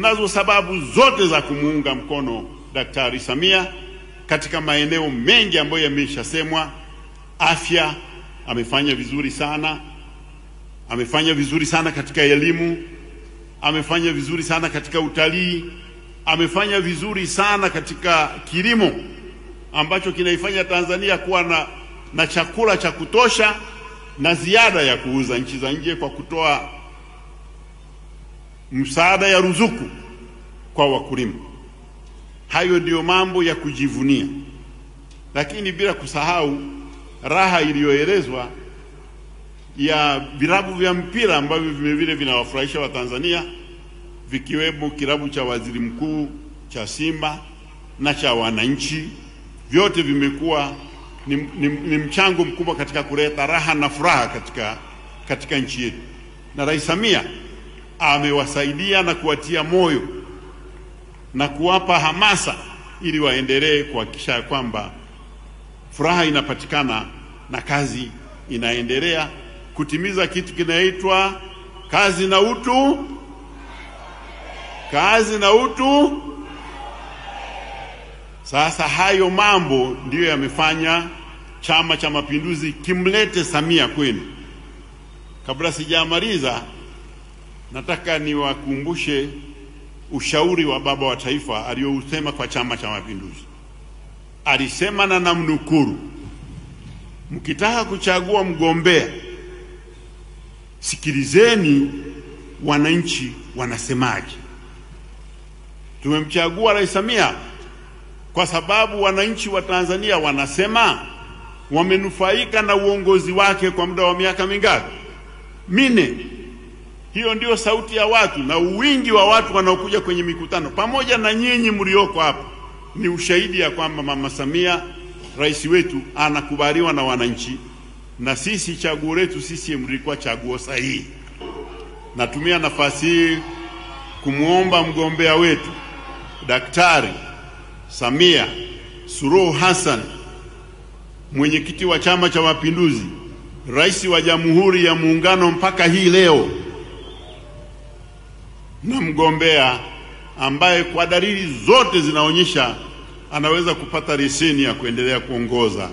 Nazo sababu zote za kumuunga mkono Daktari Samia katika maeneo mengi ambayo yameshasemwa. Afya amefanya vizuri sana, amefanya vizuri sana katika elimu, amefanya vizuri sana katika utalii, amefanya vizuri sana katika kilimo ambacho kinaifanya Tanzania kuwa na chakula cha kutosha na ziada ya kuuza nchi za nje kwa kutoa msaada ya ruzuku kwa wakulima. Hayo ndiyo mambo ya kujivunia, lakini bila kusahau raha iliyoelezwa ya vilabu vya mpira ambavyo vile vinawafurahisha wa Tanzania, vikiwemo kilabu cha waziri mkuu, cha Simba na cha wananchi. Vyote vimekuwa ni mchango mkubwa katika kuleta raha na furaha katika nchi yetu, na Rais Samia amewasaidia na kuwatia moyo na kuwapa hamasa ili waendelee kuhakikisha kwamba furaha inapatikana na kazi inaendelea kutimiza kitu kinaitwa kazi na utu. Kazi na utu. Sasa hayo mambo ndiyo yamefanya Chama cha Mapinduzi kimlete Samia kwenu. Kabla sijamaliza, nataka niwakumbushe ushauri wa baba wa taifa aliyousema kwa Chama cha Mapinduzi. Alisema, na namnukuru, mkitaka kuchagua mgombea, sikilizeni wananchi wanasemaje. Tumemchagua Rais Samia kwa sababu wananchi wa Tanzania wanasema wamenufaika na uongozi wake kwa muda wa miaka mingapi? 4. Hiyo ndio sauti ya watu, na uwingi wa watu wanaokuja kwenye mikutano pamoja na nyinyi mlioko hapa ni ushahidi ya kwamba Mama Samia rais wetu anakubaliwa na wananchi, na sisi chaguo letu CCM lilikuwa chaguo sahihi. Natumia nafasi hii kumuomba mgombea wetu Daktari Samia Suluhu Hassan, mwenyekiti wa Chama cha Mapinduzi, rais wa Jamhuri ya Muungano mpaka hii leo, na mgombea ambaye kwa dalili zote zinaonyesha anaweza kupata leseni ya kuendelea kuongoza